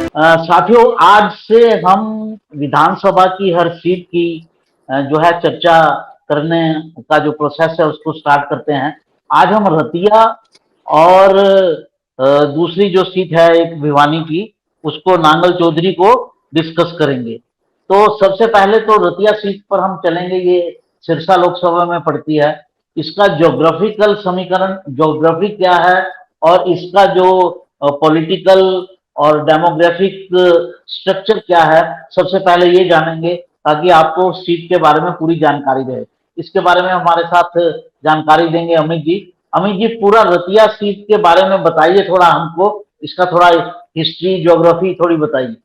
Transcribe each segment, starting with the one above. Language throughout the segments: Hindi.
साथियों, आज से हम विधानसभा की हर सीट की जो है चर्चा करने का जो प्रोसेस है उसको स्टार्ट करते हैं। आज हम रतिया और दूसरी जो सीट है एक भिवानी की, उसको नांगल चौधरी को डिस्कस करेंगे। तो सबसे पहले तो रतिया सीट पर हम चलेंगे। ये सिरसा लोकसभा में पड़ती है। इसका ज्योग्राफिकल समीकरण, ज्योग्राफी क्या है और इसका जो पॉलिटिकल और डेमोग्राफिक स्ट्रक्चर क्या है, सबसे पहले ये जानेंगे ताकि आपको सीट के बारे में पूरी जानकारी रहे। इसके बारे में हमारे साथ जानकारी देंगे अमित जी। अमित जी, पूरा रतिया सीट के बारे में बताइए थोड़ा हमको, इसका थोड़ा हिस्ट्री ज्योग्राफी थोड़ी बताइए।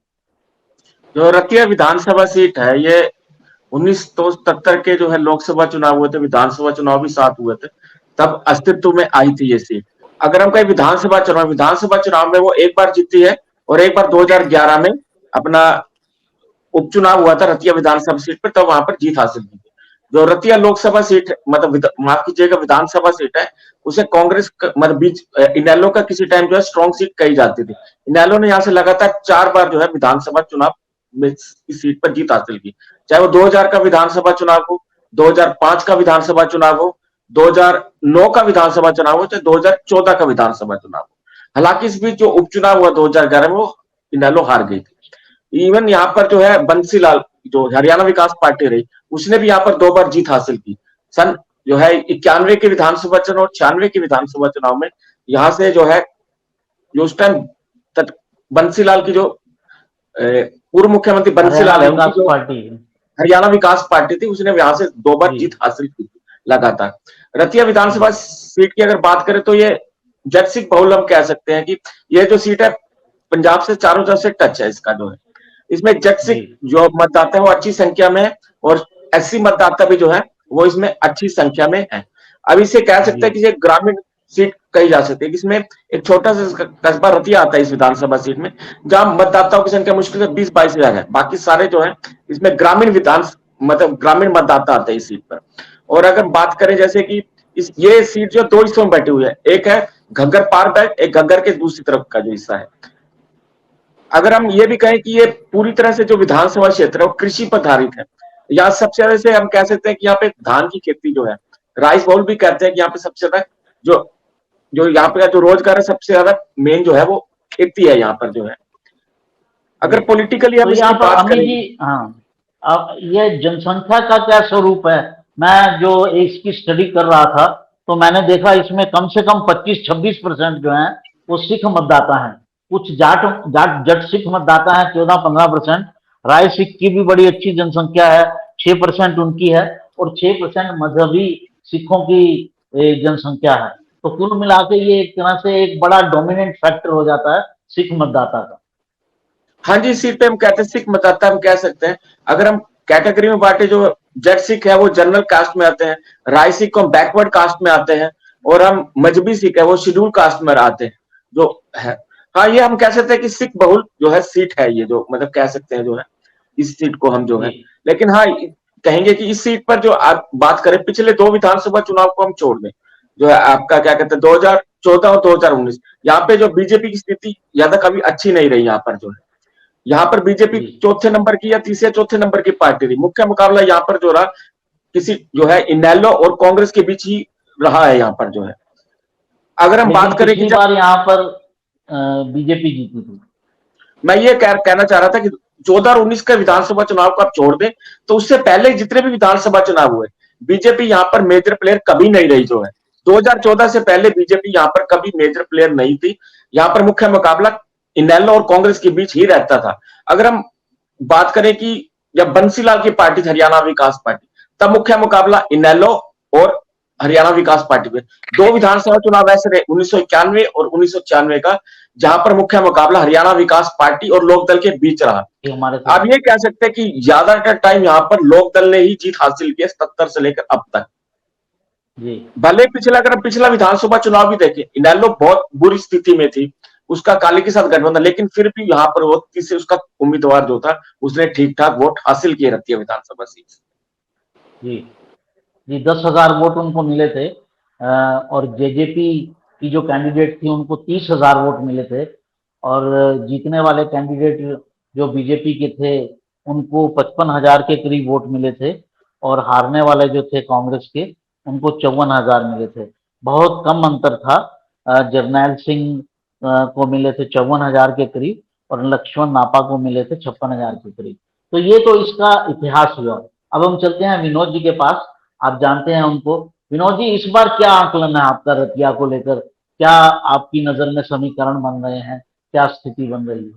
जो रतिया विधानसभा सीट है, ये 1977 के जो है लोकसभा चुनाव हुए थे, विधानसभा चुनाव भी साथ हुए थे, तब अस्तित्व में आई थी ये सीट। अगर हम कहीं विधानसभा चुनाव में वो एक बार जीती है और एक बार 2011 में अपना उपचुनाव हुआ था रतिया विधानसभा सीट पर, तब वहां पर जीत हासिल की थी। जो रतिया लोकसभा सीट मतलब माफ कीजिएगा विधानसभा सीट है, उसे कांग्रेस मतलब बीच इनेलो का किसी टाइम जो है स्ट्रॉन्ग सीट कही जाती थी। इनेलो ने यहाँ से लगातार 4 बार जो है विधानसभा चुनाव में इस सीट पर जीत हासिल की, चाहे वो 2000 का विधानसभा चुनाव हो, 2005 का विधानसभा चुनाव हो, 2009 का विधानसभा चुनाव हो, चाहे 2014 का विधानसभा चुनाव हो। हालांकि इस बीच जो उपचुनाव हुआ 2011 में, वो इनेलो हार गई थी। इवन यहाँ पर जो है बंसीलाल, जो हरियाणा विकास पार्टी रही, उसने भी यहाँ पर 2 बार जीत हासिल की। सन जो है 91 के विधानसभा चुनाव और 96 के विधानसभा चुनाव में यहाँ से जो है, जो उस टाइम बंसीलाल की जो पूर्व मुख्यमंत्री बंसीलाल है, उनकी जो हरियाणा विकास पार्टी थी, उसने यहाँ से 2 बार जीत हासिल की लगातार। रतिया विधानसभा सीट की अगर बात करें तो ये जट सिख बहुल हम कह सकते हैं कि ये जो सीट है पंजाब से चारों तरफ से टच है इसका जो है। इसमें जट सिख जो मतदाता है वो अच्छी संख्या में है और एससी मतदाता भी जो है वो इसमें अच्छी संख्या में है। अब इसे कह सकते हैं कि ये ग्रामीण सीट कही जा सकती है, जिसमें एक छोटा सा कस्बा रतिया आता है इस विधानसभा सीट में, जहां मतदाताओं की संख्या मुश्किल से 20-22 हजार है। बाकी सारे जो है इसमें ग्रामीण मतलब ग्रामीण मतदाता आते हैं इस सीट पर। और अगर बात करें जैसे कि ये सीट जो 2 हिस्सों में बैठी हुई है, एक है घग्गर पार बेल्ट, एक घग्गर के दूसरी तरफ का जो हिस्सा है। अगर हम ये भी कहें कि ये पूरी तरह से जो विधानसभा क्षेत्र है वो कृषि पर आधारित है। यहाँ सबसे ज्यादा से हम कह सकते हैं कि यहाँ पे धान की खेती जो है, राइस बाउल भी कहते हैं कि यहाँ पे सबसे ज्यादा जो जो यहाँ पे जो रोजगार है, सबसे ज्यादा मेन जो है वो खेती है यहाँ पर जो है। अगर पॉलिटिकली हम तो यहाँ इसकी पर बात अमित करें, जी, हाँ, अब ये जनसंख्या का क्या स्वरूप है? मैं जो इसकी स्टडी कर रहा था तो मैंने देखा इसमें कम से कम 25-26% जो है वो सिख मतदाता हैं। कुछ जाट जाट जट सिख मतदाता हैं, 14-15%। राय सिख की भी बड़ी अच्छी जनसंख्या है, 6% उनकी है, और 6% मजहबी सिखों की जनसंख्या है। तो कुल मिला के ये एक तरह से एक बड़ा डोमिनेंट फैक्टर हो जाता है सिख मतदाता का। हाँ जी, इस सीट पे हम कहते हैं सिख मतदाता हम कह सकते हैं। अगर हम कैटेगरी में बांटे, जो जट सिख है वो जनरल कास्ट में आते हैं, राय सिख को हम बैकवर्ड कास्ट में आते हैं, और हम मजबी सिख है वो शेड्यूल कास्ट में आते हैं जो है। हाँ, ये हम कह सकते हैं कि सिख बहुल जो है सीट है ये, जो मतलब कह सकते हैं जो है इस सीट को हम जो है। लेकिन हाँ, कहेंगे कि इस सीट पर जो आप बात करें, पिछले 2 विधानसभा चुनाव को हम छोड़ दें, जो है आपका क्या कहते हैं 2014 और 2019, यहाँ पे जो बीजेपी की स्थिति ज्यादा कभी अच्छी नहीं रही। यहाँ पर जो है, यहाँ पर बीजेपी चौथे नंबर की या तीसरे चौथे नंबर की पार्टी रही। मुख्य मुकाबला यहाँ पर जो रहा किसी जो है इनेलो और कांग्रेस के बीच ही रहा है यहाँ पर जो है। अगर हम बात करें कि पिछली बार यहाँ पर बीजेपी जीती थी। मैं ये कहना चाह रहा था कि 14 और 19 का विधानसभा चुनाव को आप छोड़ दें, तो उससे पहले जितने भी विधानसभा चुनाव हुए, बीजेपी यहाँ पर मेजर प्लेयर कभी नहीं रही जो है। 2014 से पहले बीजेपी यहाँ पर कभी मेजर प्लेयर नहीं थी। यहाँ पर मुख्य मुकाबला इनेलो और कांग्रेस के बीच ही रहता था। अगर हम बात करें कि जब बंसीलाल की पार्टी थी हरियाणा विकास पार्टी, तब मुख्य मुकाबला इनेलो और हरियाणा विकास पार्टी पे। 2 विधानसभा चुनाव ऐसे रहे 1991 और 1996 का, जहां पर मुख्य मुकाबला हरियाणा विकास पार्टी और लोकदल के बीच रहा। आप ये कह सकते हैं कि ज्यादातर टाइम यहाँ पर लोकदल ने ही जीत हासिल की है 77 से लेकर अब तक। भले अगर पिछला विधानसभा चुनाव भी देखें, इनेलो बहुत बुरी स्थिति में थी, उसका काली के साथ गठबंधन, लेकिन फिर भी यहाँ पर वो तीसरे उसका उम्मीदवार जो था उसने ठीक ठाक वोट हासिल किए रतिया विधानसभा सीट से। जी 10,000 वोट उनको मिले थे, और जेजेपी की जो कैंडिडेट थी उनको 30,000 वोट मिले थे। और जीतने वाले कैंडिडेट जो बीजेपी के थे उनको 55,000 के करीब वोट मिले थे, और हारने वाले जो थे कांग्रेस के उनको 54,000 मिले थे। बहुत कम अंतर था। जरनैल सिंह को मिले थे 54,000 के करीब, और लक्ष्मण नापा को मिले थे 56,000 के करीब। तो ये तो इसका इतिहास हुआ। अब हम चलते हैं विनोद जी के पास, आप जानते हैं उनको। विनोद जी, इस बार क्या आकलन है आपका रतिया को लेकर? क्या आपकी नजर में समीकरण बन रहे हैं, क्या स्थिति बन रही है?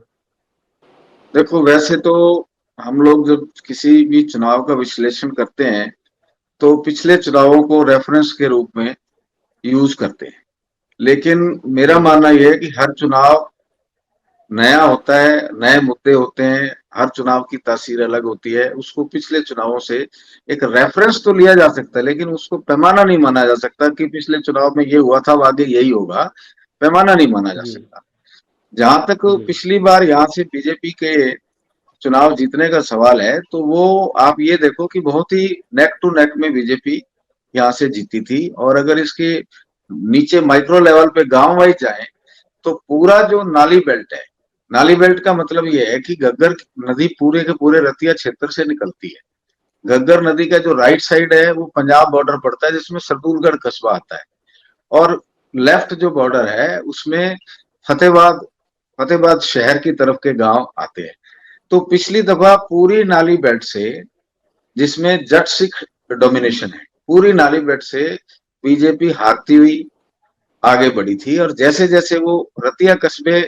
देखो, वैसे तो हम लोग जब किसी भी चुनाव का विश्लेषण करते हैं तो पिछले चुनावों को रेफरेंस के रूप में यूज करते हैं, लेकिन मेरा मानना यह है कि हर चुनाव नया होता है, नए मुद्दे होते हैं, हर चुनाव की तासीर अलग होती है। उसको पिछले चुनावों से एक रेफरेंस तो लिया जा सकता है, लेकिन उसको पैमाना नहीं माना जा सकता कि पिछले चुनाव में ये हुआ था अब आगे यही होगा। पैमाना नहीं माना जा सकता। जहां तक पिछली बार यहाँ से बीजेपी के चुनाव जीतने का सवाल है, तो वो आप ये देखो कि बहुत ही नेक टू नेक में बीजेपी यहाँ से जीती थी। और अगर इसके नीचे माइक्रो लेवल पे गांव वाइज जाए तो पूरा जो नाली बेल्ट है, नाली बेल्ट का मतलब ये है कि घग्गर नदी पूरे के पूरे रतिया क्षेत्र से निकलती है। घग्गर नदी का जो राइट साइड है वो पंजाब बॉर्डर पड़ता है, जिसमें सरदूलगढ़ कस्बा आता है, और लेफ्ट जो बॉर्डर है उसमें फतेहाबाद फतेहाबाद शहर की तरफ के गांव आते हैं। तो पिछली दफा पूरी नाली बेल्ट से, जिसमें जट सिख डोमिनेशन है, पूरी नाली बेल्ट से बीजेपी हारती हुई आगे बढ़ी थी। और जैसे जैसे वो रतिया कस्बे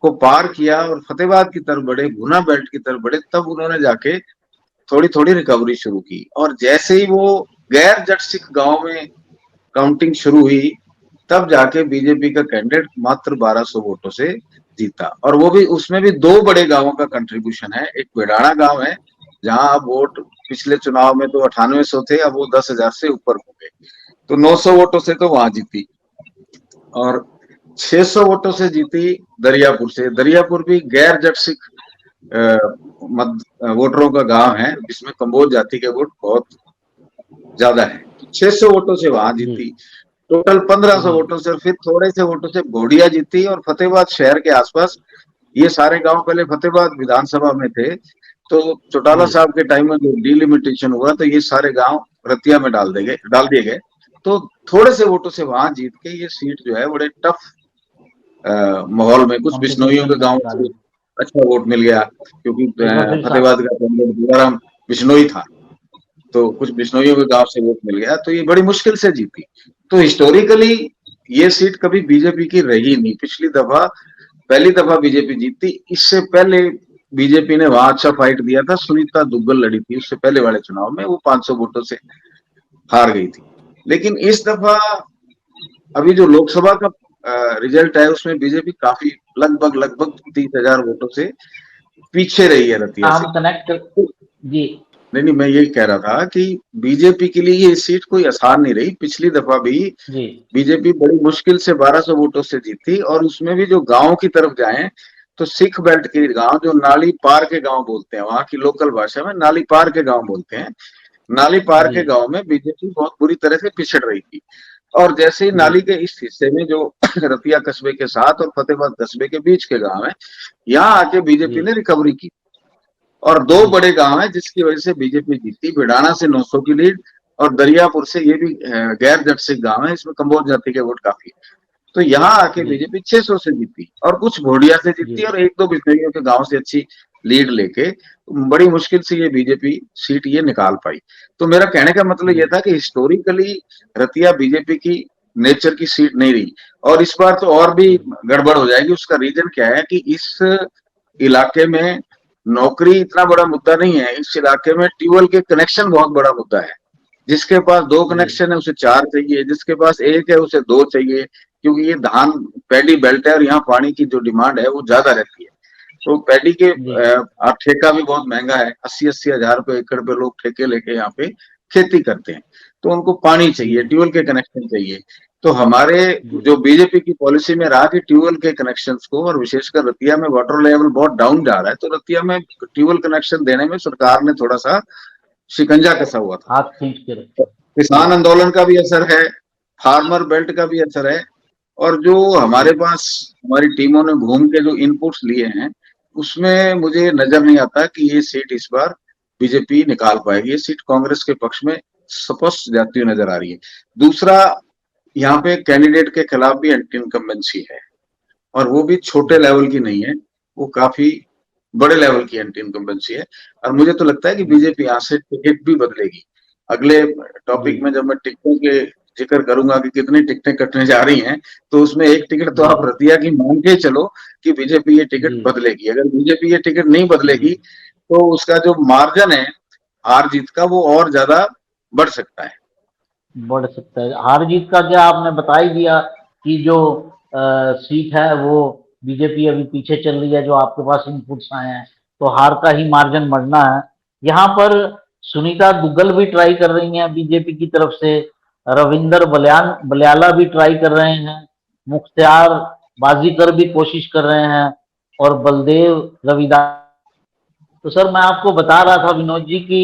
को पार किया और फतेहाबाद की तरफ बढ़े, गुना बेल्ट की तरफ बढ़े, तब उन्होंने जाके थोड़ी थोड़ी रिकवरी शुरू की। और जैसे ही वो गैर जट सिख गांव में काउंटिंग शुरू हुई, तब जाके बीजेपी का कैंडिडेट मात्र 1200 वोटों से जीता। और वो भी, उसमें भी दो बड़े गांवों का कंट्रीब्यूशन है। एक बेडाना गांव है जहां अब वोट पिछले चुनाव में तो 9800 थे, अब वो 10,000 से ऊपर हो गए, तो 900 वोटों से तो वहां जीती। और 600 वोटों से जीती दरियापुर से। दरियापुर भी गैर जट सिख वोटरों का गांव है, जिसमें कंबोज जाति के वोट बहुत ज्यादा है। 600 वोटों से वहां जीती। टोटल 1500 वोटों से, और फिर थोड़े से वोटों से घोड़िया जीती। और फतेहाबाद शहर के आसपास ये सारे गांव पहले फतेहाबाद विधानसभा में थे, तो चौटाला साहब के टाइम में जो डिलिमिटेशन हुआ तो ये सारे गांव रतिया में डाल दिए गए। तो थोड़े से वोटों से वहां जीत के ये सीट जो है बड़े टफ माहौल में, कुछ बिश्नोइयों के गांव से अच्छा वोट मिल गया, क्योंकि फतेहाबाद का दोबारा बिश्नोई था, तो कुछ बिश्नोइयों के गांव से वोट मिल गया, तो ये बड़ी मुश्किल से जीती। तो हिस्टोरिकली ये सीट कभी बीजेपी की रही नहीं। पिछली दफा पहली दफा बीजेपी जीती। इससे पहले बीजेपी ने वहां अच्छा फाइट दिया था, सुनीता दुग्गल लड़ी थी उससे पहले वाले चुनाव में, वो 500 वोटों से हार गई थी। लेकिन इस दफा अभी जो लोकसभा का रिजल्ट है उसमें बीजेपी काफी लगभग 30,000 वोटों से पीछे रही है रतिया से। कनेक्ट जी। नहीं, मैं यही कह रहा था कि बीजेपी के लिए ये सीट कोई आसान नहीं रही। पिछली दफा भी बीजेपी बड़ी मुश्किल से 1200 वोटों से जीती। और उसमें भी जो गांव की तरफ जाएं तो सिख बेल्ट के गांव, जो नाली पार के गांव बोलते हैं, वहां की लोकल भाषा में नाली पार के गांव बोलते हैं, नाली पार के गांव में बीजेपी बहुत बुरी तरह से पिछड़ रही थी। और जैसे ही नाली के इस हिस्से में जो रतिया कस्बे के साथ और फतेहाबाद कस्बे के बीच के गांव है, यहाँ आके बीजेपी ने रिकवरी की और दो बड़े गांव है जिसकी वजह से बीजेपी जीती। बिडाना से 900 की लीड, और दरियापुर से, ये भी गैर जट सिख गांव है, इसमें कंबोज जाति के वोट काफी है। तो यहाँ आके बीजेपी 600 से जीती, और कुछ घोड़िया से जीती, और एक दो बिजनौरियों के गांव से अच्छी लीड लेके बड़ी मुश्किल से ये बीजेपी सीट ये निकाल पाई। तो मेरा कहने का मतलब ये था कि हिस्टोरिकली रतिया बीजेपी की नेचर की सीट नहीं रही, और इस बार तो और भी गड़बड़ हो जाएगी। उसका रीजन क्या है कि इस इलाके में नौकरी इतना बड़ा मुद्दा नहीं है, इस इलाके में ट्यूबवेल के कनेक्शन बहुत बड़ा मुद्दा है। जिसके पास 2 कनेक्शन है उसे 4 चाहिए, जिसके पास 1 है उसे 2 चाहिए, क्योंकि ये धान पैडी बेल्ट है और यहाँ पानी की जो डिमांड है वो ज्यादा रहती है। तो पैडी के ठेका भी बहुत महंगा है, 80-80 हजार रुपए एकड़ पे लोग ठेके लेके यहाँ पे खेती करते हैं, तो उनको पानी चाहिए, ट्यूबवेल के कनेक्शन चाहिए। तो हमारे जो बीजेपी की पॉलिसी में रहा कि ट्यूबवेल के कनेक्शंस को, और विशेषकर रतिया में वाटर लेवल बहुत डाउन जा रहा है, तो रतिया में ट्यूबवेल कनेक्शन देने में सरकार ने थोड़ा सा शिकंजा कसा हुआ था। किसान आंदोलन का भी असर है, फार्मर बेल्ट का भी असर है, और जो हमारे पास हमारी टीमों ने घूम के जो इनपुट्स लिए हैं, उसमें मुझे नजर नहीं आता कि ये सीट इस बार बीजेपी निकाल पाएगी। ये सीट कांग्रेस के पक्ष में स्पष्ट जाती हुई नजर आ रही है। दूसरा, यहाँ पे कैंडिडेट के खिलाफ भी एंटी इनकम्बेंसी है, और वो भी छोटे लेवल की नहीं है, वो काफी बड़े लेवल की एंटी इनकम्बेंसी है। और मुझे तो लगता है कि बीजेपी यहाँ से टिकट भी बदलेगी। अगले टॉपिक में जब मैं टिकटों के जिक्र करूंगा कि कितनी टिकटें कटने जा रही हैं, तो उसमें एक टिकट तो आप रतिया की मान के चलो कि बीजेपी ये टिकट बदलेगी। अगर बीजेपी ये टिकट नहीं बदलेगी तो उसका जो मार्जिन है हार जीत का, वो और ज्यादा बढ़ सकता है। बढ़ सकता है। हार जीत का क्या आपने बता ही दिया कि जो सीट है वो बीजेपी अभी पीछे चल रही है, जो आपके पास इनपुट्स आए हैं, तो हार का ही मार्जिन बढ़ना है। यहाँ पर सुनीता दुग्गल भी ट्राई कर रही हैं बीजेपी की तरफ से, रविंदर बलियाला भी ट्राई कर रहे हैं, मुख्तार बाजीकर भी कोशिश कर रहे हैं, और बलदेव रविदास। तो सर मैं आपको बता रहा था विनोद जी की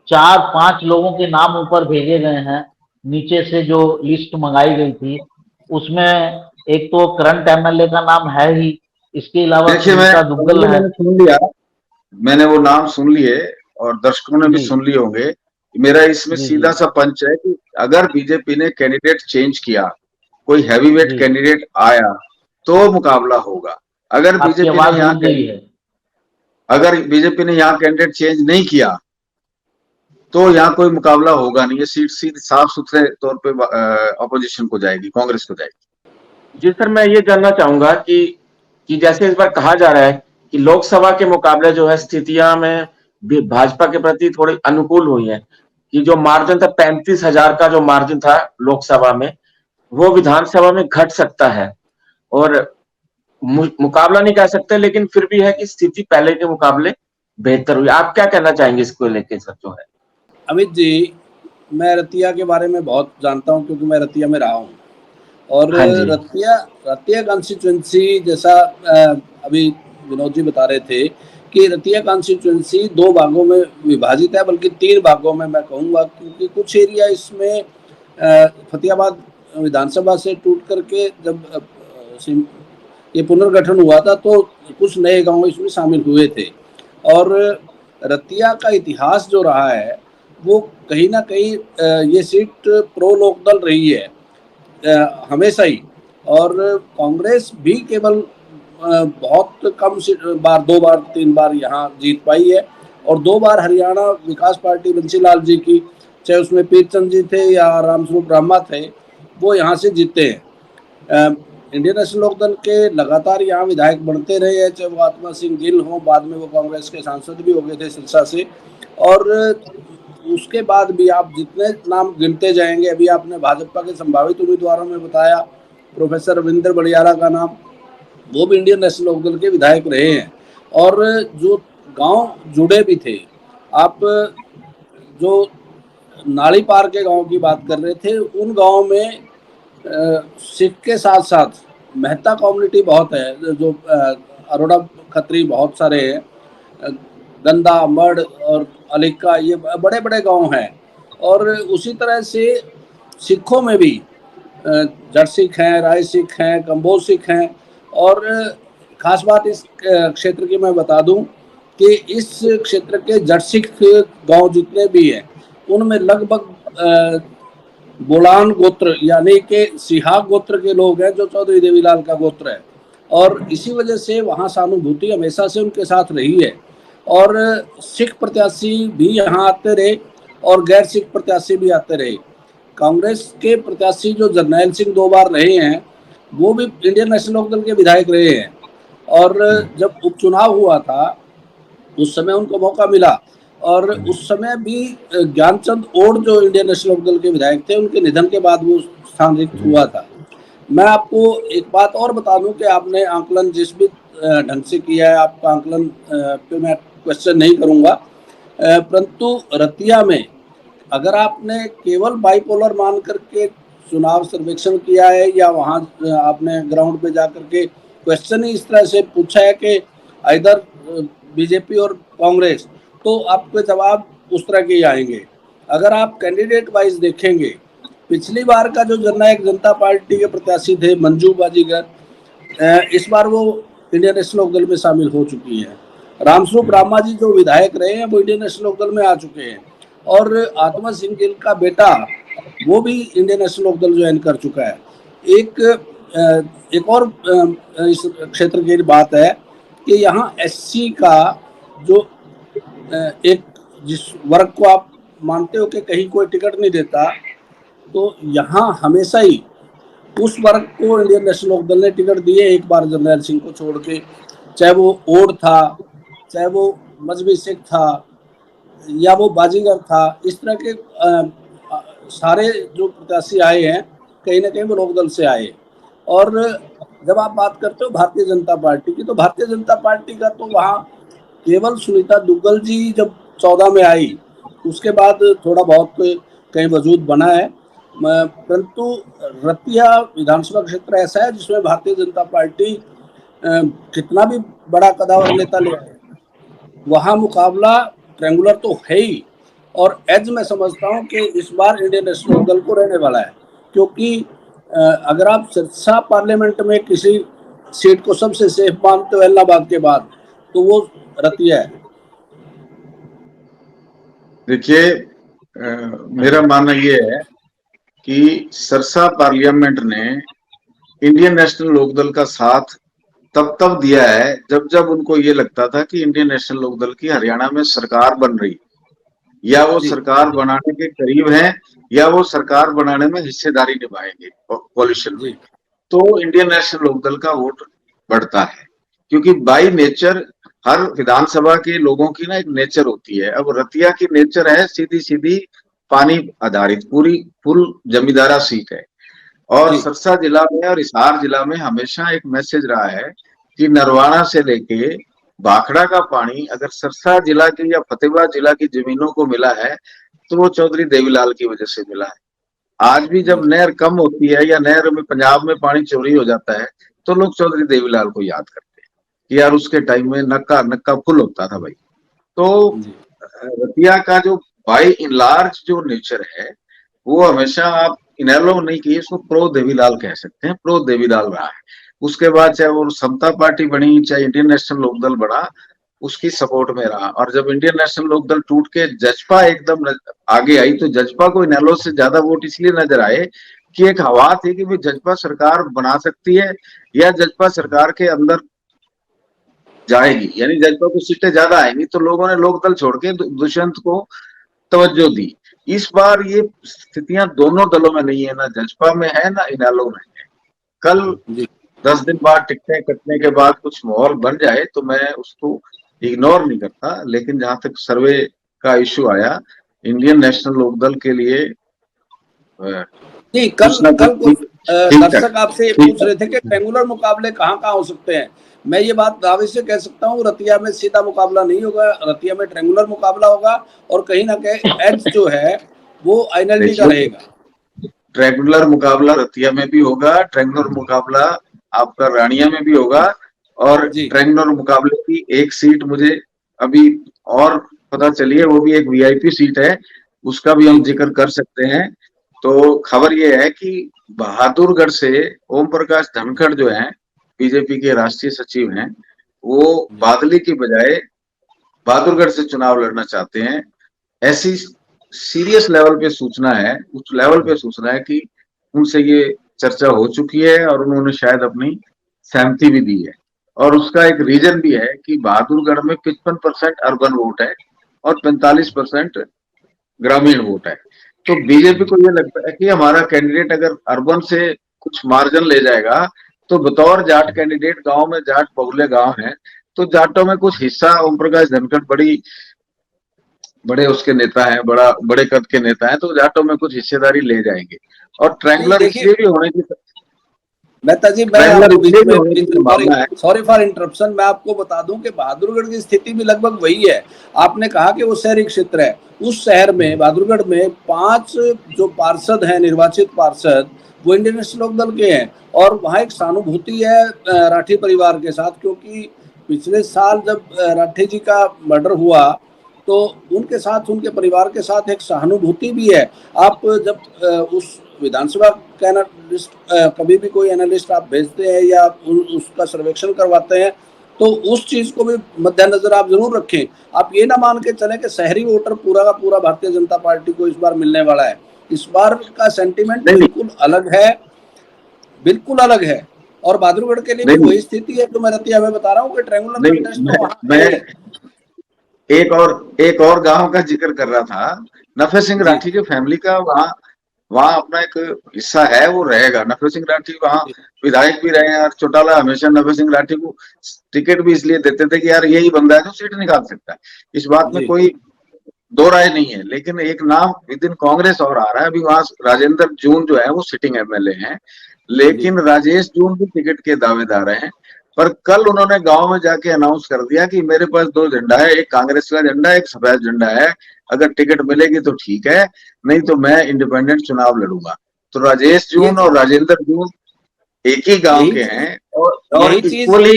4-5 लोगों के नाम ऊपर भेजे गए हैं नीचे से, जो लिस्ट मंगाई गई थी उसमें एक तो करंट एमएलए का नाम है ही, इसके अलावा देखिए, सुनीता दुग्गल है। मैंने सुन लिया, मैंने वो नाम सुन लिए और दर्शकों ने भी जी सुन लिए होंगे। मेरा इसमें जी जी सीधा सा पंच है कि अगर बीजेपी ने कैंडिडेट चेंज किया, कोई हैवीवेट जी। कैंडिडेट आया, तो मुकाबला होगा। अगर आपकी बीजेपी ने आवाज यहाँ रुक गई है। अगर बीजेपी ने यहाँ कैंडिडेट चेंज नहीं किया तो यहाँ कोई मुकाबला होगा नहीं। ये सीट सीधी साफ सुथरे तौर पे अपोजिशन को जाएगी, कांग्रेस को जाएगी। जी सर, मैं ये जानना चाहूंगा कि जैसे इस बार कहा जा रहा है कि लोकसभा के मुकाबले जो है स्थितियां में भाजपा के प्रति थोड़ी अनुकूल हुई है, कि जो मार्जिन था 35,000 का, जो मार्जिन था लोकसभा में, वो विधानसभा में घट सकता है। और मुकाबला नहीं कह सकते, लेकिन फिर भी है कि स्थिति पहले के मुकाबले बेहतर हुई। आप क्या कहना चाहेंगे इसको लेके सर जो है? अमित जी, मैं रतिया के बारे में बहुत जानता हूँ क्योंकि मैं रतिया में रहा हूँ। और हाँ जी। रतिया कॉन्स्टिट्यूंसी, जैसा अभी विनोद जी बता रहे थे कि रतिया कॉन्स्टिट्यूंसी 2 भागों में विभाजित है, बल्कि 3 भागों में मैं कहूँगा, क्योंकि कुछ एरिया इसमें फतेहाबाद विधानसभा से टूट करके जब ये पुनर्गठन हुआ था तो कुछ नए गांव इसमें शामिल हुए थे। और रतिया का इतिहास जो रहा है वो कहीं ना कहीं ये सीट प्रो लोकदल रही है हमेशा ही। और कांग्रेस भी केवल बहुत कम बार 2 बार 3 बार यहाँ जीत पाई है, और 2 बार हरियाणा विकास पार्टी बंसीलाल जी की, चाहे उसमें पीरचंद जी थे या रामस्वरूप ब्रह्मा थे, वो यहाँ से जीते हैं। इंडियन नेशनल लोकदल के लगातार यहाँ विधायक बनते रहे हैं, चाहे वो आत्मा सिंह गिल हों, बाद में वो कांग्रेस के सांसद भी हो गए थे सिरसा से। और उसके बाद भी आप जितने नाम गिनते जाएंगे, अभी आपने भाजपा के संभावित उम्मीदवारों में बताया प्रोफेसर रविंदर बलियाला का नाम, वो भी इंडियन नेशनल लोकदल के विधायक रहे हैं। और जो गांव जुड़े भी थे, आप जो नाली पार के गांव की बात कर रहे थे, उन गांव में सिख के साथ साथ मेहता कम्युनिटी बहुत है, जो अरोड़ा खत्री बहुत सारे हैं, गंदा, मड और अलिका, ये बड़े बड़े गांव हैं। और उसी तरह से सिखों में भी जट सिख हैं, राय सिख हैं, कंबोज सिख हैं। और खास बात इस क्षेत्र की मैं बता दूं कि इस क्षेत्र के जट सिख गांव जितने भी हैं, उनमें लगभग बोलान गोत्र यानी कि सिहाग गोत्र के लोग हैं, जो चौधरी देवीलाल का गोत्र है। और इसी वजह से वहाँ सहानुभूति हमेशा से उनके साथ रही है। और सिख प्रत्याशी भी यहाँ आते रहे और गैर सिख प्रत्याशी भी आते रहे। कांग्रेस के प्रत्याशी जो जरनैल सिंह 2 बार रहे हैं, वो भी इंडियन नेशनल लोकदल के विधायक रहे हैं। और जब उपचुनाव हुआ था उस समय उनको मौका मिला, और उस समय भी ज्ञानचंद ओड जो इंडियन नेशनल लोकदल के विधायक थे, उनके निधन के बाद वो स्थान रिक्त हुआ था। मैं आपको एक बात और बता दूं कि आपने आंकलन जिस भी ढंग से किया है, आपका आंकलन पे मैं क्वेश्चन नहीं करूंगा, परंतु रतिया में अगर आपने केवल बाइपोलर मान करके चुनाव सर्वेक्षण किया है, या वहाँ आपने ग्राउंड पे जा करके क्वेश्चन ही इस तरह से पूछा है कि इधर बीजेपी और कांग्रेस, तो आपके जवाब उस तरह के ही आएंगे। अगर आप कैंडिडेट वाइज देखेंगे पिछली बार का जो जननायक जनता पार्टी के प्रत्याशी थे मंजू बाजीगर, इस बार वो इंडियन नेशनल लोकदल में शामिल हो चुकी हैं। रामस्वरूप रामा जी जो विधायक रहे हैं वो इंडियन नेशनल लोकदल में आ चुके हैं, और आत्मा सिंह गिल का बेटा वो भी इंडियन नेशनल लोकदल ज्वाइन कर चुका है। एक और इस क्षेत्र की बात है कि यहाँ एससी का जो एक जिस वर्ग को आप मानते हो कि कहीं कोई टिकट नहीं देता, तो यहाँ हमेशा ही उस वर्ग को इंडियन नेशनल लोकदल ने टिकट दिए, एक बार जर्नैल सिंह को छोड़ के, चाहे वो ओड था, चाहे वो मजहबी सिख था, या वो बाजीगर था। इस तरह के सारे जो प्रत्याशी आए हैं कहीं ना कहीं वो लोकदल से आए। और जब आप बात करते हो भारतीय जनता पार्टी की, तो भारतीय जनता पार्टी का तो वहाँ केवल सुनीता दुग्गल जी जब 14 में आई उसके बाद थोड़ा बहुत कहीं वजूद बना है, परंतु रतिया विधानसभा क्षेत्र ऐसा है जिसमें भारतीय जनता पार्टी कितना भी बड़ा कदावर नेता ले आए, वहाँ मुकाबला ट्रायंगुलर तो है ही। और एज मैं समझता हूँ कि इस बार इंडियन नेशनल लोकदल को रहने वाला है, क्योंकि अगर आप सिरसा पार्लियामेंट में किसी सीट को सबसे सेफ मानते हो इलाहाबाद के बाद, तो वो रतिया है। देखिए, मेरा मानना ये है कि सरसा पार्लियामेंट ने इंडियन नेशनल लोकदल का साथ तब दिया है जब उनको ये लगता था कि इंडियन नेशनल लोकदल की हरियाणा में सरकार बन रही, या वो सरकार बनाने के करीब है, या वो सरकार बनाने में हिस्सेदारी निभाएंगे कोalition में, तो इंडियन नेशनल लोकदल का वोट बढ़ता है। क्योंकि बाई नेचर हर विधानसभा के लोगों की ना एक नेचर होती है। अब रतिया की नेचर है सीधी सीधी पानी आधारित, पूरी फुल जमींदारा सीट है। और सिरसा जिला में और हिसार जिला में हमेशा एक मैसेज रहा है कि नरवाना से लेके भाखड़ा का पानी अगर सिरसा जिला की या फतेहाबाद जिला की जमीनों को मिला है तो वो चौधरी देवीलाल की वजह से मिला है। आज भी जब नहर कम होती है या नहर में पंजाब में पानी चोरी हो जाता है तो लोग चौधरी देवीलाल को याद करते हैं कि यार उसके टाइम में नक्का नक्का फुल होता था भाई। तो रतिया का जो बाई इन लार्ज जो नेचर है वो हमेशा आप इनेलो नहीं किए, इसको प्रो देवीलाल कह सकते हैं, प्रो देवीलाल रहा है। उसके बाद चाहे वो समता पार्टी बनी, चाहे इंडियन नेशनल लोकदल बना, उसकी सपोर्ट में रहा। और जब इंडियन नेशनल लोकदल टूट के जजपा एकदम आगे आई तो जजपा को इनेलो से ज्यादा वोट इसलिए नजर आए कि एक हवा थी कि भाई जजपा सरकार बना सकती है या जजपा सरकार के अंदर जाएगी, यानी जजपा को सीटें ज्यादा आएंगी, तो लोगों ने लोकदल छोड़ के दुष्यंत को तवज्जो दी। इस बार ये स्थितियां दोनों दलों में नहीं है, ना जजपा में है ना इनेलो में है। कल 10 दिन बाद टिकटें कटने के बाद कुछ माहौल बन जाए तो मैं उसको इग्नोर नहीं करता, लेकिन जहां तक सर्वे का इश्यू आया, इंडियन नेशनल लोकदल के लिए कल दर्शक आपसे पूछ रहे थे कि ट्रायंगुलर मुकाबले कहाँ हो सकते हैं। मैं ये बात दावे से कह सकता हूँ, रतिया में सीधा मुकाबला नहीं होगा, रतिया में ट्रायंगुलर मुकाबला होगा, और कहीं ना कहीं एज जो है वो आइनएलडी का रहेगा। ट्रायंगुलर मुकाबला रतिया में भी होगा, ट्रायंगुलर मुकाबला आपका रानिया में भी होगा, और ट्रायंगुलर मुकाबले की एक सीट मुझे अभी और पता चली है, वो भी एक वीआईपी सीट है, उसका भी हम जिक्र कर सकते हैं। तो खबर ये है कि बहादुरगढ़ से ओम प्रकाश धनखड़ जो है बीजेपी के राष्ट्रीय सचिव हैं, वो बादली की बजाय बहादुरगढ़ से चुनाव लड़ना चाहते हैं। ऐसी सीरियस लेवल पे सूचना है, उस लेवल पे सूचना है कि उनसे ये चर्चा हो चुकी है और उन्होंने शायद अपनी सहमति भी दी है। और उसका एक रीजन भी है कि बहादुरगढ़ में 55% अर्बन वोट है और 45% ग्रामीण वोट है। तो बीजेपी को ये लगता है कि हमारा कैंडिडेट अगर अर्बन से कुछ मार्जिन ले जाएगा तो बतौर जाट कैंडिडेट, गांव में जाट बहुले गांव हैं, तो जाटों में कुछ हिस्सा, ओम प्रकाश धनखड़ बड़े उसके नेता हैं, बड़े कद के नेता हैं, तो जाटों में कुछ हिस्सेदारी ले जाएंगे। और ट्रायंगुलर इसलिए भी होने की मेहता जी, सॉरी फॉर इंटरप्शन, मैं आपको बता दूं कि बहादुरगढ़ की स्थिति भी लगभग वही है। आपने कहा कि वो शहरी क्षेत्र है, उस शहर में बहादुरगढ़ में 5 जो पार्षद हैं, निर्वाचित पार्षद, वो इंडियन नेशनल लोकदल के हैं। और वहाँ एक सहानुभूति है राठी परिवार के साथ, क्योंकि पिछले साल जब राठी जी का मर्डर हुआ तो उनके साथ, उनके परिवार के साथ एक सहानुभूति भी है। आप जब उस विधानसभा का एनालिस्ट, कभी भी कोई एनालिस्ट आप भेजते हैं या उसका सर्वेक्षण करवाते हैं तो उस चीज को भी मद्देनजर आप जरूर रखें। आप ये ना मान के चले कि शहरी वोटर पूरा का पूरा भारतीय जनता पार्टी को इस बार मिलने वाला है। इस बार का सेंटिमेंट नहीं बिल्कुल अलग है, बिल्कुल अलग है। और बहादुरगढ़ के लिए भी नहीं वही स्थिति है जो मैं रतिया में बता रहा हूँ कि ट्रायंगुलर नहीं कंटेस्ट तो वहां मैं है ही। एक और गांव का जिक्र कर रहा था। नफे सिंह जी राठी के फैमिली का वहाँ वहाँ अपना एक हिस्सा है, वो रहेगा। नफे सिंह राठी वहाँ जी विधायक भी रहे हैं, और चौटाला हमेशा नफे सिंह राठी को टिकट भी इसलिए देते थे कि यार यही बंदा है जो सीट निकाल सकता है। इस बात में जी कोई दो राय नहीं है। लेकिन एक नाम विद इन कांग्रेस और आ रहा है। अभी वहां राजेंद्र जून जो है वो सिटिंग एमएलए हैं, जी लेकिन राजेश जून भी टिकट के दावेदार हैं। पर कल उन्होंने गांव में जाके अनाउंस कर दिया कि मेरे पास दो झंडा है, एक कांग्रेस का झंडा, एक सफेद झंडा है। अगर टिकट मिलेगी तो ठीक है, नहीं तो मैं इंडिपेंडेंट चुनाव लड़ूंगा। तो राजेश ये जून और राजेंद्र जून एक ही गांव यही के चीज हैं, और यही चीज इक्वली हाँ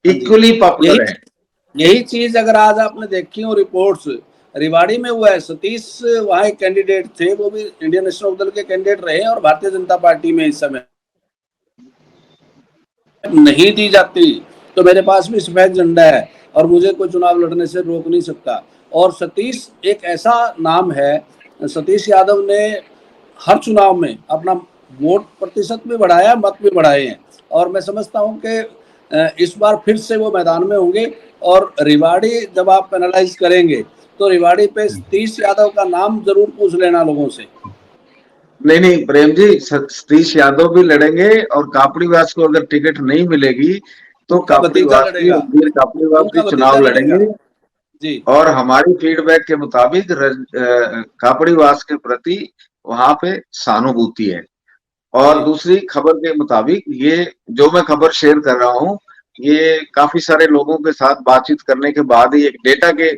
जी, इक्वली यही पॉपुलर है। यही चीज अगर आज आपने देखी हो रिपोर्ट्स, रिवाड़ी में हुआ है। सतीश वहाँ एक कैंडिडेट थे, वो भी इंडियन नेशनल दल के कैंडिडेट रहे और भारतीय जनता पार्टी में इस समय नहीं दी जाती तो मेरे पास भी सफेद झंडा है और मुझे कोई चुनाव लड़ने से रोक नहीं सकता। और सतीश एक ऐसा नाम है, सतीश यादव ने हर चुनाव में अपना वोट प्रतिशत भी बढ़ाया, मत भी बढ़ाए हैं। और मैं समझता हूं कि इस बार फिर से वो मैदान में होंगे। और रिवाड़ी जब आप एनालाइज करेंगे तो रिवाड़ी पे सतीश यादव का नाम जरूर पूछ लेना लोगों से। नहीं नहीं प्रेम जी, सतीश यादव भी लड़ेंगे, और कापड़ीवास को अगर टिकट नहीं मिलेगी तो उनका भतीजा कापड़ीवास भी, लड़ेगा, रणधीर कापड़ीवास भी उनका भतीजा चुनाव लड़ेगा। लड़ेंगे। जी और हमारी फीडबैक के मुताबिक कापड़ीवास के प्रति वहां पे सहानुभूति है। और जी दूसरी खबर के मुताबिक, ये जो मैं खबर शेयर कर रहा हूँ, ये काफी सारे लोगों के साथ बातचीत करने के बाद ही एक डेटा के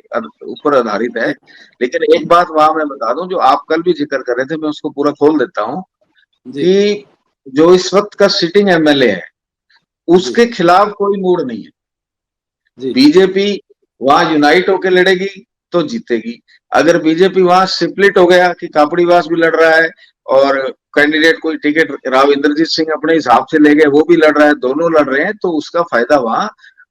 ऊपर आधारित है। लेकिन एक बात वहां मैं बता दूं, जो आप कल भी जिक्र कर रहे थे, मैं उसको पूरा खोल देता हूँ जी कि जो इस वक्त का सिटिंग एमएलए है जी उसके खिलाफ कोई मूड नहीं है। जी बीजेपी वहां यूनाइट होकर लड़ेगी तो जीतेगी। अगर बीजेपी वहां स्प्लिट हो गया कि कापड़ीवास भी लड़ रहा है और कैंडिडेट कोई टिकट राव इंद्रजीत सिंह अपने हिसाब से ले गए वो भी लड़ रहा है, दोनों लड़ रहे हैं, तो उसका फायदा वहां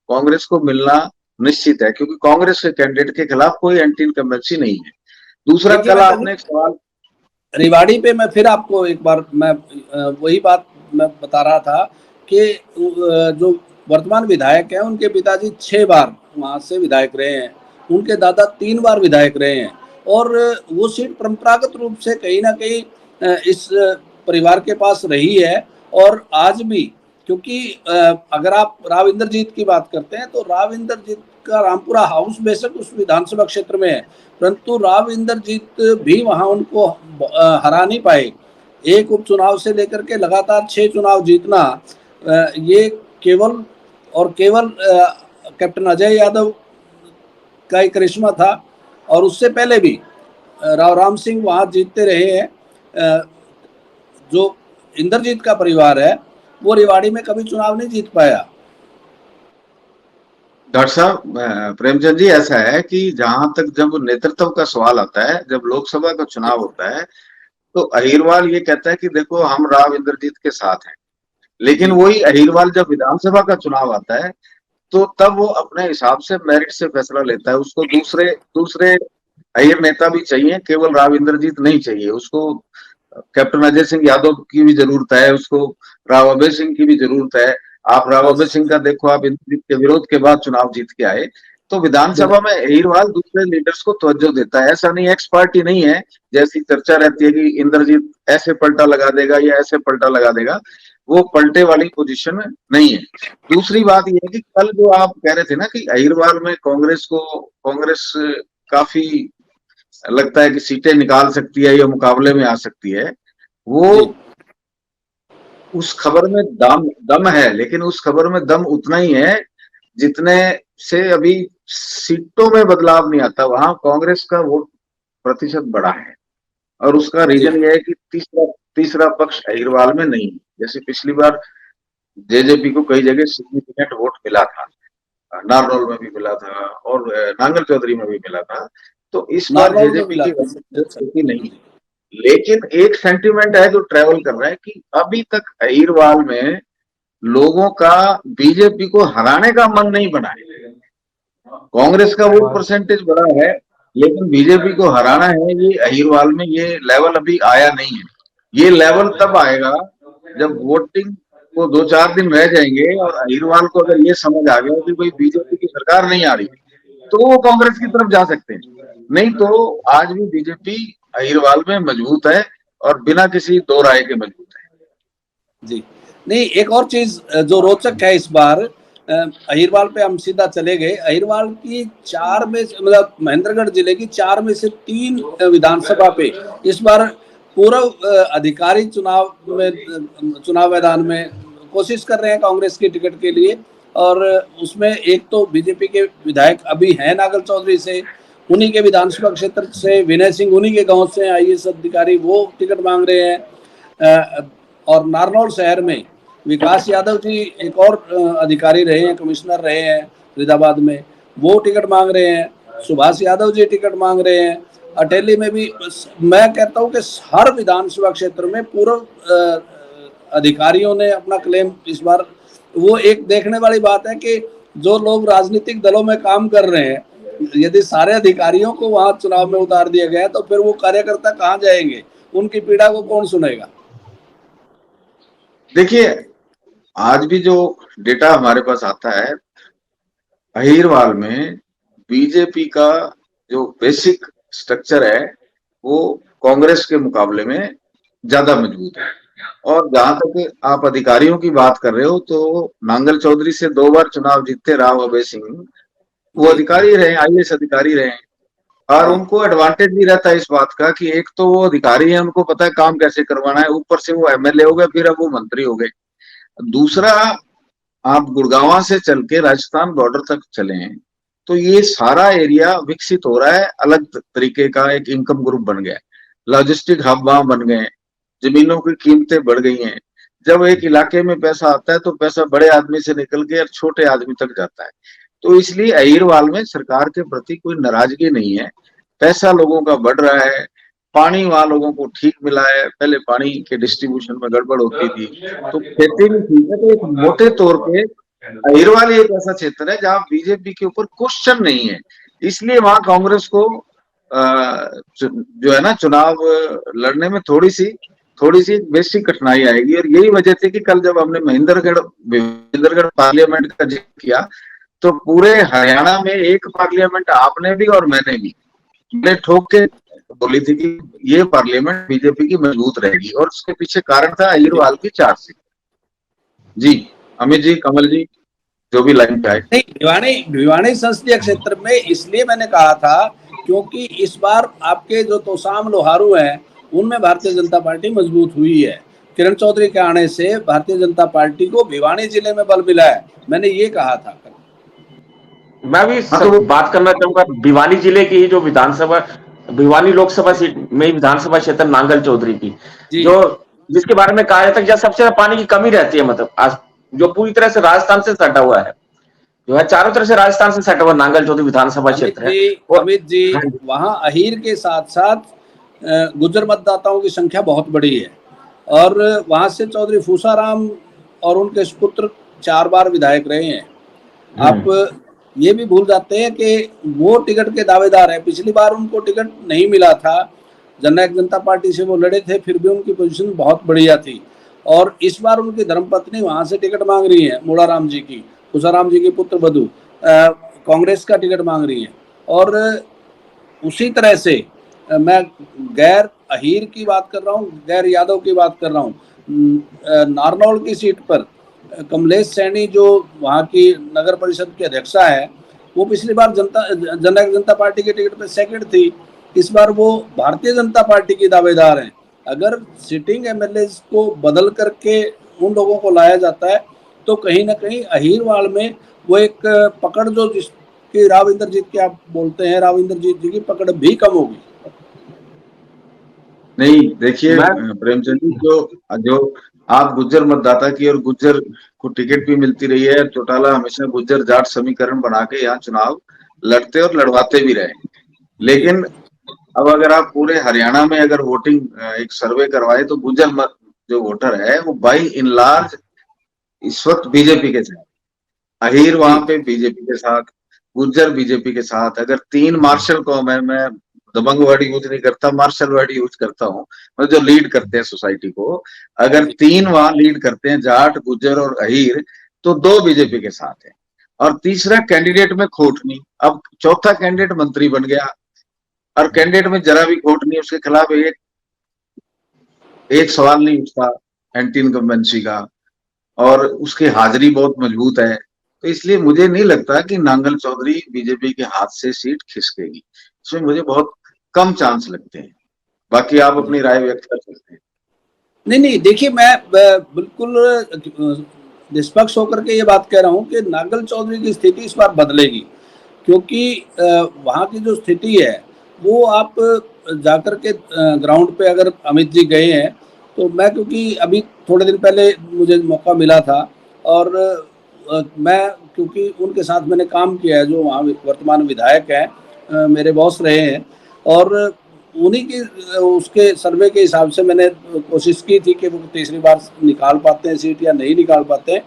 कांग्रेस को मिलना निश्चित है, क्योंकि कांग्रेस के कैंडिडेट के खिलाफ कोई एंटी इनकम्बेंसी नहीं है। दूसरा, देखिए कल मैं आपने एक सवाल, रिवाड़ी पे मैं फिर आपको एक बार मैं वही बात मैं बता रहा था कि जो वर्तमान विधायक हैं उनके पिताजी 6 बार वहां से विधायक रहे हैं, उनके दादा 3 बार विधायक रहे हैं। और वो सीट परंपरागत रूप से कहीं ना कहीं इस परिवार के पास रही है। और आज भी, क्योंकि अगर आप राव इंद्रजीत की बात करते हैं तो राव इंद्रजीत का रामपुरा हाउस बेशक उस विधानसभा क्षेत्र में है, परंतु राव इंद्रजीत भी वहां उनको हरा नहीं पाए। एक उपचुनाव से लेकर के लगातार 6 चुनाव जीतना, ये केवल और केवल कैप्टन अजय यादव का एक करिश्मा था। और उससे पहले भी राव राम सिंह वहां जीतते रहे हैं। जो इंद्रजीत का परिवार है वो रिवाड़ी में कभी चुनाव नहीं जीत पाया। डॉक्टर साहब, प्रेमचंद जी, ऐसा है कि जहां तक जब नेतृत्व का सवाल आता है, जब लोकसभा का चुनाव होता है, तो अहिरवाल ये कहता है कि देखो हम राव इंद्रजीत के साथ हैं। लेकिन जी वही अहिरवाल जब विधानसभा का चुनाव आता है तो तब वो अपने हिसाब से मेरिट से फैसला लेता है। उसको दूसरे दूसरे अहिर नेता भी चाहिए, केवल राव इंद्रजीत नहीं चाहिए उसको। कैप्टन अजय सिंह यादव की भी जरूरत है उसको, राव अभय सिंह की भी जरूरत है। आप राव अभय बस सिंह का देखो, आप इंद्रजीत के विरोध के बाद चुनाव जीत के आए। तो विधानसभा बिल्कुल में अहिरवाल दूसरे लीडर्स को तवज्जो देता है। ऐसा नहीं एक्स पार्टी नहीं है, जैसी चर्चा रहती है कि इंद्रजीत ऐसे पलटा लगा देगा या ऐसे पलटा लगा देगा, वो पलटे वाली पोजीशन नहीं है। दूसरी बात यह है कि कल जो आप कह रहे थे ना कि अहिरवाल में कांग्रेस काफी लगता है कि सीटें निकाल सकती है या मुकाबले में आ सकती है, वो जी उस खबर में दम दम है। लेकिन उस खबर में दम उतना ही है जितने से अभी सीटों में बदलाव नहीं आता, वहां कांग्रेस का वोट प्रतिशत बढ़ा है। और उसका जी रीजन यह है कि तीसरा तीसरा पक्ष अग्रवाल में नहीं है। जैसे पिछली बार जेजेपी को कई जगह सिग्निफिकेंट वोट मिला था, नारनौल में भी मिला था और नांगल चौधरी में भी मिला था। तो इस बार नारनौल में जेजेपी मिला की था सबसे अच्छा। स्थिति नहीं है। लेकिन एक सेंटिमेंट है जो ट्रेवल कर रहा है कि अभी तक अहिरवाल में लोगों का बीजेपी को हराने का मन नहीं बना है। कांग्रेस का वोट परसेंटेज बड़ा है, लेकिन बीजेपी को हराना है, ये अहिरवाल में ये लेवल अभी आया नहीं है। ये लेवल तब आएगा जब वोटिंग को 2-4 दिन रह जाएंगे और अहिरवाल को अगर ये समझ आ गया कि भाई बीजेपी की सरकार नहीं आ रही, तो वो कांग्रेस की तरफ जा सकते हैं। नहीं तो आज भी बीजेपी अहिरवाल में मजबूत है और बिना किसी दो राय के मजबूत है। जी नहीं, एक और चीज जो रोचक है इस बार, अहिरवाल पे हम सीधा चले गए। अहिरवाल की 4 में मतलब महेंद्रगढ़ जिले की 4 में से 3 विधानसभा पे इस बार पूर्व अधिकारी चुनाव मैदान में कोशिश कर रहे हैं कांग्रेस की टिकट के लिए। और उसमें एक तो बीजेपी के विधायक अभी हैं नागल चौधरी से, उन्हीं के विधानसभा क्षेत्र से विनय सिंह, उन्हीं के गांव से आईएएस अधिकारी, वो टिकट मांग रहे हैं। और नारनौल शहर में विकास यादव जी एक और अधिकारी रहे हैं, कमिश्नर रहे हैं फरीदाबाद में, वो टिकट मांग रहे हैं। सुभाष यादव जी टिकट मांग रहे हैं। अटेली में भी मैं कहता हूं कि हर विधानसभा क्षेत्र में पूर्व अधिकारियों ने अपना क्लेम इस बार। वो एक देखने वाली बात है कि जो लोग राजनीतिक दलों में काम कर रहे हैं, यदि सारे अधिकारियों को वहां चुनाव में उतार दिया गया तो फिर वो कार्यकर्ता कहाँ जाएंगे, उनकी पीड़ा को कौन सुनेगा? देखिए, आज भी जो डेटा हमारे पास आता है, अहिरवाल में बीजेपी का जो बेसिक स्ट्रक्चर है वो कांग्रेस के मुकाबले में ज्यादा मजबूत है। और जहां तक आप अधिकारियों की बात कर रहे हो, तो नांगल चौधरी से 2 बार चुनाव जीते राव अभय सिंह, वो अधिकारी रहे, आईएएस अधिकारी रहे, और उनको एडवांटेज भी रहता है इस बात का कि एक तो वो अधिकारी है, उनको पता है काम कैसे करवाना है, ऊपर से वो एमएलए हो गए, फिर अब वो मंत्री हो गए। दूसरा, आप गुड़गांव से चल के राजस्थान बॉर्डर तक चले तो ये सारा एरिया विकसित हो रहा है, अलग तरीके का एक इनकम ग्रुप बन गया है, लॉजिस्टिक हब वहां बन गए, जमीनों की कीमतें बढ़ गई हैं। जब एक इलाके में पैसा आता है तो पैसा बड़े आदमी से निकल के और छोटे आदमी तक जाता है। तो इसलिए अहिरवाल में सरकार के प्रति कोई नाराजगी नहीं है, पैसा लोगों का बढ़ रहा है, पानी वहां लोगों को ठीक मिला है, पहले पानी के डिस्ट्रीब्यूशन में गड़बड़ होती थी, तो खेती भी ठीक है। तो एक मोटे तौर पे अहिरवाल एक ऐसा क्षेत्र है जहां बीजेपी के ऊपर क्वेश्चन नहीं है, इसलिए वहां कांग्रेस को जो है ना चुनाव लड़ने में थोड़ी सी बेसिक कठिनाई आएगी। और यही वजह थी कि कल जब हमने महेंद्रगढ़ पार्लियामेंट का जिक्र किया, तो पूरे हरियाणा में एक पार्लियामेंट आपने भी और मैंने ठोक के बोली थी कि ये पार्लियामेंट बीजेपी की मजबूत रहेगी, और उसके पीछे कारण था अहिरवाल की 4 सीट। जी अमित जी, कमल जी, जो भी लाइन पे आए। नहीं, भिवानी संसदीय क्षेत्र में इसलिए मैंने कहा था क्योंकि इस बार आपके जो तोसाम लोहारू हैं उनमें भारतीय जनता पार्टी मजबूत हुई है। किरण चौधरी के आने से भारतीय जनता पार्टी को भिवानी जिले में बल मिला है, मैंने ये कहा था। मैं भी बात करना चाहूंगा भिवानी जिले की ही जो विधानसभा, भिवानी लोकसभा सीट में विधानसभा क्षेत्र नांगल चौधरी की, जो जिसके बारे में कहा जाता है कि सबसे ज्यादा पानी की कमी रहती है, मतलब आज जो पूरी तरह से राजस्थान से सटा हुआ है, जो है चारों तरफ से राजस्थान से सटा हुआ नांगल चौधरी विधानसभा क्षेत्र है। अमित जी, वहां अहीर के साथ साथ गुर्जर मतदाताओं की संख्या बहुत बड़ी है, और वहां से चौधरी फूसाराम और उनके सुपुत्र 4 बार विधायक रहे हैं। आप ये भी भूल जाते हैं कि वो टिकट के दावेदार हैं। पिछली बार उनको टिकट नहीं मिला था, जननायक जनता पार्टी से वो लड़े थे, फिर भी उनकी पोजीशन बहुत बढ़िया थी। और इस बार उनकी धर्मपत्नी वहां से टिकट मांग रही है, मूड़ाराम जी की, फूसाराम जी की पुत्र वधू कांग्रेस का टिकट मांग रही है। और उसी तरह से मैं गैर अहीर की बात कर रहा हूँ, गैर यादव की बात कर रहा हूँ। नारनौल की सीट पर कमलेश सैनी जो वहाँ की नगर परिषद की अध्यक्षा है, वो पिछली बार जननायक जनता पार्टी के टिकट पे सेकंड थी, इस बार वो भारतीय जनता पार्टी की दावेदार हैं। अगर सिटिंग एमएलए को बदल करके उन लोगों को लाया जाता है तो कहीं ना कहीं अहीरवाल में वो एक पकड़ जो जिसकी राव इंद्रजीत की आप बोलते हैं, राव इंद्रजीत जी की पकड़ भी कम होगी। नहीं, देखिए प्रेमचंद जी, जो आप गुज्जर मतदाता की और गुज्जर को टिकट भी मिलती रही है, चौटाला हमेशा गुज्जर जाट समीकरण बना के यहाँ चुनाव लड़ते और लड़वाते भी रहे। लेकिन अब अगर आप पूरे हरियाणा में अगर वोटिंग एक सर्वे करवाए तो गुज्जर जो वोटर है वो बाई इन लार्ज इस वक्त बीजेपी के साथ, अहीर वहां पे बीजेपी के साथ, गुज्जर बीजेपी के साथ। अगर तीन मार्शल कौम है, मैं दबंग वर्ड यूज नहीं करता, मार्शल वर्ड यूज करता हूँ, मतलब जो लीड करते हैं सोसाइटी को, अगर तीन वहां लीड करते हैं, जाट, गुज्जर और अहीर, तो दो बीजेपी के साथ है और तीसरा कैंडिडेट में खोट नहीं। अब चौथा कैंडिडेट मंत्री बन गया और कैंडिडेट में जरा भी खोट नहीं, उसके खिलाफ एक सवाल नहीं उठता एंटी इनकम्बेंसी का, और उसकी हाजिरी बहुत मजबूत है। तो इसलिए मुझे नहीं लगता कि नांगल चौधरी बीजेपी के हाथ से सीट खिसकेगी, इसमें मुझे बहुत कम चांस लगते हैं। बाकी आप अपनी राय व्यक्त कर सकते हैं। नहीं नहीं, देखिए मैं बिल्कुल निष्पक्ष होकर के ये बात कह रहा हूँ कि नांगल चौधरी की स्थिति इस बार बदलेगी, क्योंकि वहाँ की जो स्थिति है वो आप जाकर के ग्राउंड पे अगर अमित जी गए हैं तो मैं, क्योंकि अभी थोड़े दिन पहले मुझे मौका मिला था और मैं क्योंकि उनके साथ मैंने काम किया है, जो वहाँ वर्तमान विधायक हैं, मेरे बॉस रहे हैं, और उन्हीं की उसके सर्वे के हिसाब से मैंने कोशिश की थी कि वो तीसरी बार निकाल पाते हैं सीट या नहीं निकाल पाते हैं।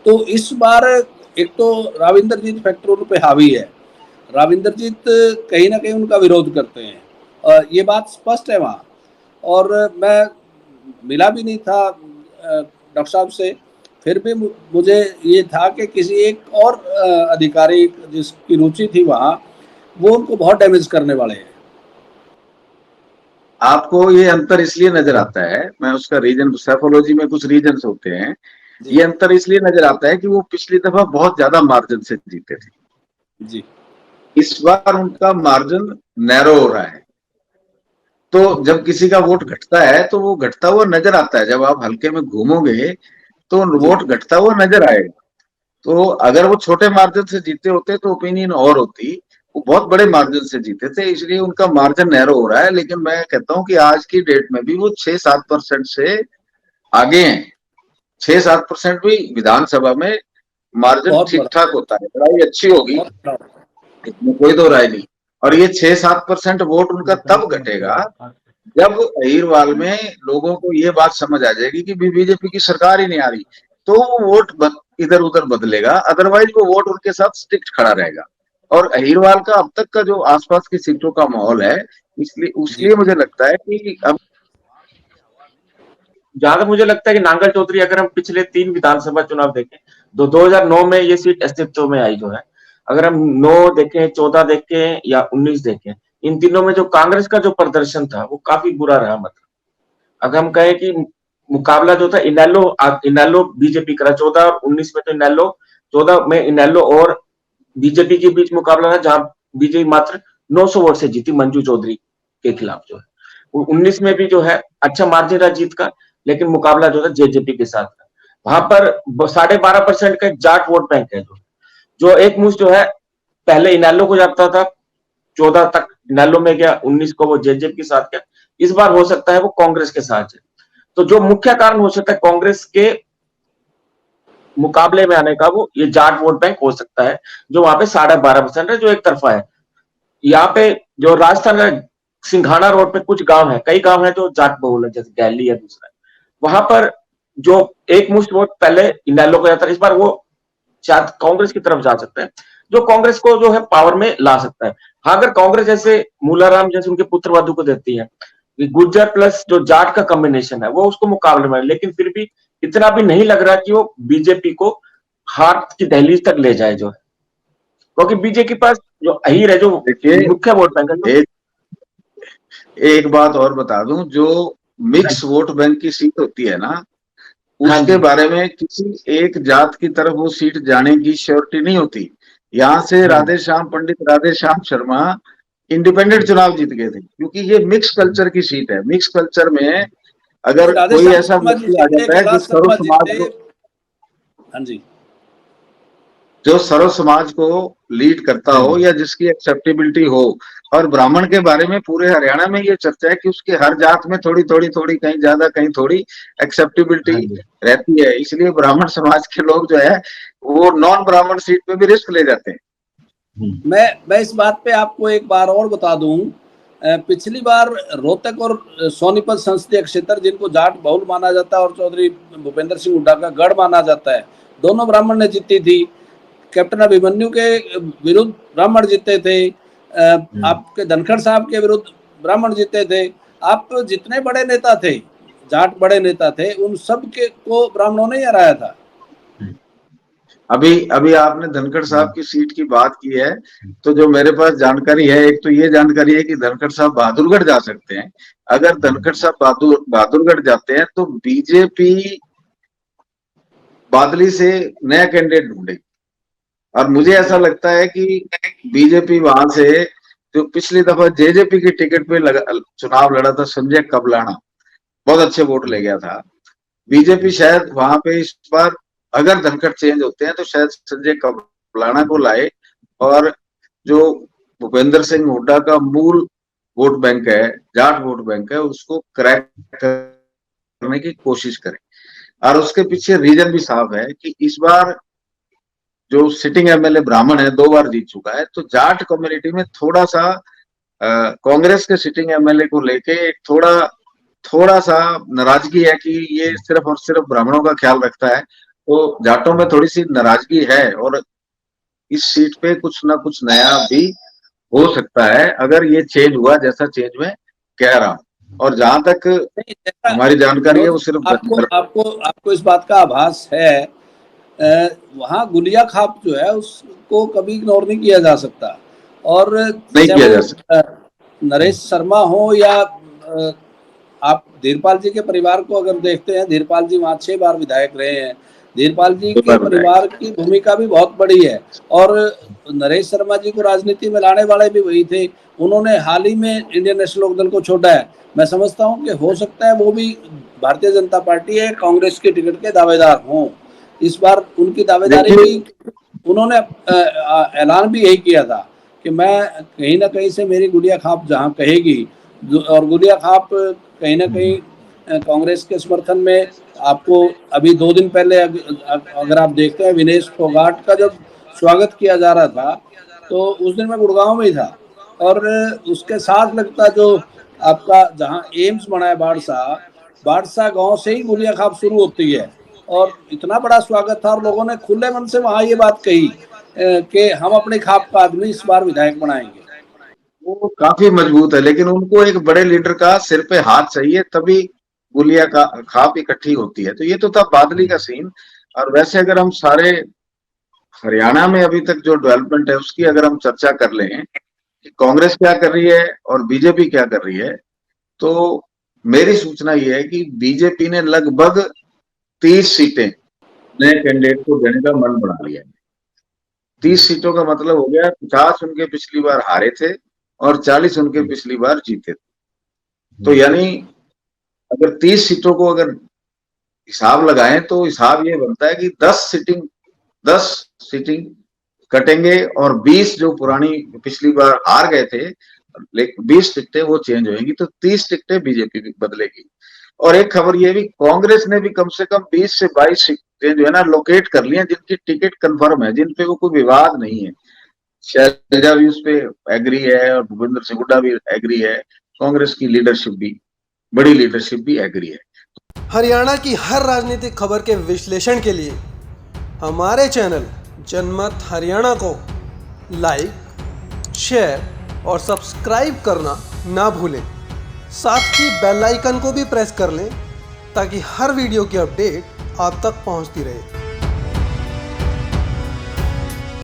तो इस बार एक तो राविंदरजीत फैक्टर उन पे हावी है, राविंदरजीत कहीं ना कहीं उनका विरोध करते हैं, ये बात स्पष्ट है वहाँ। और मैं मिला भी नहीं था डॉक्टर साहब से, फिर भी मुझे ये था कि किसी एक और अधिकारी जिसकी रुचि थी वहाँ, वो उनको बहुत डैमेज करने वाले हैं। आपको ये अंतर इसलिए नजर आता है, मैं उसका रीजन, साइकोलॉजी में कुछ रीजन होते हैं, ये अंतर इसलिए नजर आता है कि वो पिछली दफा बहुत ज्यादा मार्जिन से जीते थे जी, इस बार उनका मार्जिन नैरो हो रहा है। तो जब किसी का वोट घटता है तो वो घटता हुआ नजर आता है, जब आप हल्के में घूमोगे तो वोट घटता हुआ नजर आएगा। तो अगर वो छोटे मार्जिन से जीते होते तो ओपिनियन और होती, वो बहुत बड़े मार्जिन से जीते थे, इसलिए उनका मार्जिन नैरो हो रहा है। लेकिन मैं कहता हूं कि आज की डेट में भी वो 6-7% से आगे हैं। 6-7% भी विधानसभा में मार्जिन बहुत ठीक बड़ा, ठाक होता है, लड़ाई अच्छी होगी, बहुत बड़ा। इसमें कोई दो राय नहीं। और ये 6-7% वोट उनका तब घटेगा जब अहीरवाल में लोगों को ये बात समझ आ जाएगी कि बीजेपी की सरकार ही नहीं आ रही, तो वो वोट इधर उधर बदलेगा, अदरवाइज वो वोट उनके साथ स्ट्रिक्ट खड़ा रहेगा। और अहीरवाल का अब तक का जो आसपास की सीटों का माहौल है, इसलिए मुझे लगता है कि अब जहां तक मुझे लगता है कि नांगल चौधरी, अगर हम पिछले 3 विधानसभा चुनाव देखें, 2009 में ये सीट अस्तित्व में आई जो है, अगर हम 9 देखें, 14 देखें या 19 देखें, इन तीनों में जो कांग्रेस का जो प्रदर्शन था वो काफी बुरा रहा। मतलब अगर हम कहें कि मुकाबला जो था इनेलो बीजेपी का 14 और 19 में, तो इनेलो 14 में इनेलो और बीजेपी के बीच मुकाबला था, जहां बीजेपी मात्र 900 वोट से जीती मंजू चौधरी के खिलाफ जो है। 19 में भी जो है अच्छा मार्जिन रहा जीत का, लेकिन मुकाबला जो था जेजेपी के साथ था। वहां पर 12.5% का जाट वोट बैंक है, जो एक मुश्त जो है पहले इनेलो को जाता था, 14 तक इनेलो में गया, 19 को वो जेजेपी के साथ गया। इस बार हो सकता है वो कांग्रेस के साथ है। तो जो मुख्य कारण हो सकता है कांग्रेस के मुकाबले में आने का, वो ये जाट वोट बैंक हो सकता है, जो वहां पे 12.5% है, जो एक तरफा है। यहाँ पे जो राजस्थान का सिंघाना रोड पे कुछ गांव है, कई गांव है जो जाट बहुल है, जैसे गैली है दूसरा, वहां पर जो एक मुश्त वोट पहले इनेलो को जाता है, इस बार वो शायद कांग्रेस की तरफ जा सकता है, जो कांग्रेस को जो है पावर में ला सकता है। हाँ, अगर कांग्रेस जैसे मूलाराम जैसे उनके पुत्र वधु को देती है, गुज्जर प्लस जो जाट का कॉम्बिनेशन है वो उसको मुकाबले में, लेकिन फिर भी इतना भी नहीं लग रहा कि वो बीजेपी को हार की दहलीज तक ले जाए जो है, क्योंकि बीजेपी के पास जो अहीर है, जो देखिए, मुख्य वोट बैंक है, एक बात और बता दूं, जो मिक्स वोट बैंक की सीट होती है ना, हाँ उसके जी, बारे में किसी एक जात की तरफ वो सीट जाने की श्योरिटी नहीं होती। यहाँ से हाँ राधे श्याम, पंडित राधे श्याम शर्मा इंडिपेंडेंट चुनाव जीत गए थे, क्योंकि ये मिक्स कल्चर की सीट है। मिक्स कल्चर में अगर राधे कोई श्याम ऐसा शर्मा जी व्यक्ति आ जीते, जाता है कैलाश शर्मा जीते। हाँ जी, जो सर्व समाज को लीड करता हाँ हो जी, या जिसकी एक्सेप्टेबिलिटी हो, और ब्राह्मण के बारे में पूरे हरियाणा में ये चर्चा है कि उसके हर जात में थोड़ी थोड़ी थोड़ी, कहीं ज्यादा कहीं थोड़ी एक्सेप्टेबिलिटी हाँ जी, रहती है, इसलिए ब्राह्मण समाज के लोग जो है वो नॉन ब्राह्मण सीट पे भी रिस्क ले जाते हैं। मैं इस बात पे आपको एक बार और बता दूं पिछली बार रोहतक और सोनीपत संसदीय क्षेत्र, जिनको जाट बहुल माना जाता है और चौधरी भूपेंद्र सिंह हुड्डा का गढ़ माना जाता है, दोनों ब्राह्मण ने जीती थी। कैप्टन अभिमन्यु के विरुद्ध ब्राह्मण जीते थे, आपके धनखड़ साहब के विरुद्ध ब्राह्मण जीते थे। आप जितने बड़े नेता थे, जाट बड़े नेता थे, उन सब के को ब्राह्मणों ने हराया था। अभी आपने धनखड़ साहब की सीट की बात की है, तो जो मेरे पास जानकारी है, एक तो ये जानकारी है कि धनखड़ साहब बहादुरगढ़ जा सकते हैं। अगर धनखड़ साहब बहादुरगढ़ जाते हैं तो बीजेपी बादली से नया कैंडिडेट ढूंढेगी। और मुझे ऐसा लगता है कि बीजेपी वहां से, जो पिछली दफा जेजेपी की टिकट पे चुनाव लड़ा था संजय कबलाना, बहुत अच्छे वोट ले गया था। बीजेपी शायद वहां पे इस बार, अगर धनखड़ चेंज होते हैं तो शायद संजय कबलाना को लाए और जो भूपेंद्र सिंह हुड्डा का मूल वोट बैंक है, जाट वोट बैंक है, उसको क्रैक करने की कोशिश करें। और उसके पीछे रीजन भी साफ है कि इस बार जो सिटिंग एमएलए ब्राह्मण है, 2 बार जीत चुका है, तो जाट कम्युनिटी में थोड़ा सा कांग्रेस के सिटिंग एमएलए को लेके थोड़ा सा नाराजगी है कि ये सिर्फ और सिर्फ ब्राह्मणों का ख्याल रखता है। तो जाटों में थोड़ी सी नाराजगी है और इस सीट पे कुछ ना कुछ नया भी हो सकता है अगर ये चेंज हुआ, जैसा चेंज में कह रहा हूं। और जहां तक हमारी जानकारी है, वो सिर्फ आपको इस बात का आभास है, वहाँ गुलिया खाप जो है उसको कभी इग्नोर नहीं किया जा सकता। और नहीं किया जा सकता। नरेश शर्मा हो या आप धीरपाल जी के परिवार को अगर देखते हैं, धीरपाल जी वहाँ 6 बार विधायक रहे हैं। धीरपाल जी के परिवार की भूमिका भी बहुत बड़ी है और नरेश शर्मा जी को राजनीति में लाने वाले भी वही थे। उन्होंने हाल ही में इंडियन नेशनल लोकदल को छोड़ा है। मैं समझता हूँ कि हो सकता है वो भी भारतीय जनता पार्टी है कांग्रेस के टिकट के दावेदार हों। इस बार उनकी दावेदारी भी, उन्होंने ऐलान भी यही किया था कि मैं कहीं ना कहीं से मेरी गुलिया खाप जहाँ कहेगी, और गुलिया खाप कहीं ना कहीं कांग्रेस के समर्थन में। आपको अभी 2 दिन पहले अगर आप देखते हैं, विनेश फोगाट का जब स्वागत किया जा रहा था तो उस दिन मैं गुड़गांव में ही था और उसके साथ लगता जो आपका जहाँ एम्स बना है बाड़सा गांव से ही गुलिया खाप शुरू होती है और इतना बड़ा स्वागत था और लोगों ने खुले मन से वहां ये बात कही कि हम अपनी खाप का आदमी इस बार विधायक बनाएंगे। वो काफी मजबूत है, लेकिन उनको एक बड़े लीडर का सिर पे हाथ चाहिए, तभी गुलिया का खाप इकट्ठी होती है। तो ये तो था बादली का सीन। और वैसे अगर हम सारे हरियाणा में अभी तक जो डेवलपमेंट है उसकी अगर हम चर्चा कर लें कि कांग्रेस क्या कर रही है और बीजेपी क्या कर रही है, तो मेरी सूचना ये है कि बीजेपी ने लगभग 30 सीटें नए कैंडिडेट को देने का मन बना लिया है। 30 सीटों का मतलब हो गया 50 उनके पिछली बार हारे थे और 40 उनके पिछली बार जीते थे। तो यानी अगर 30 सीटों को अगर हिसाब लगाएं तो हिसाब ये बनता है कि 10 सीटिंग कटेंगे और 20 जो पुरानी पिछली बार हार गए थे, 20 टिकटें वो चेंज होंगी, तो 30 टिकटें बीजेपी बदलेगी। और एक खबर ये भी, कांग्रेस ने भी कम से कम 20 से 22 सीटें जो है ना लोकेट कर ली हैं, जिनकी टिकट कंफर्म है, जिन पे वो कोई विवाद नहीं है। शैलजा भी उस पे एग्री है और भूपेंद्र सिंह हुड्डा भी एग्री है, कांग्रेस की लीडरशिप भी, बड़ी लीडरशिप भी एग्री है। हरियाणा की हर राजनीतिक खबर के विश्लेषण के लिए हमारे चैनल जनमत हरियाणा को लाइक, शेयर और सब्सक्राइब करना ना भूलें। साथ ही बेल आइकन को भी प्रेस कर लें ताकि हर वीडियो की अपडेट आप तक पहुंचती रहे।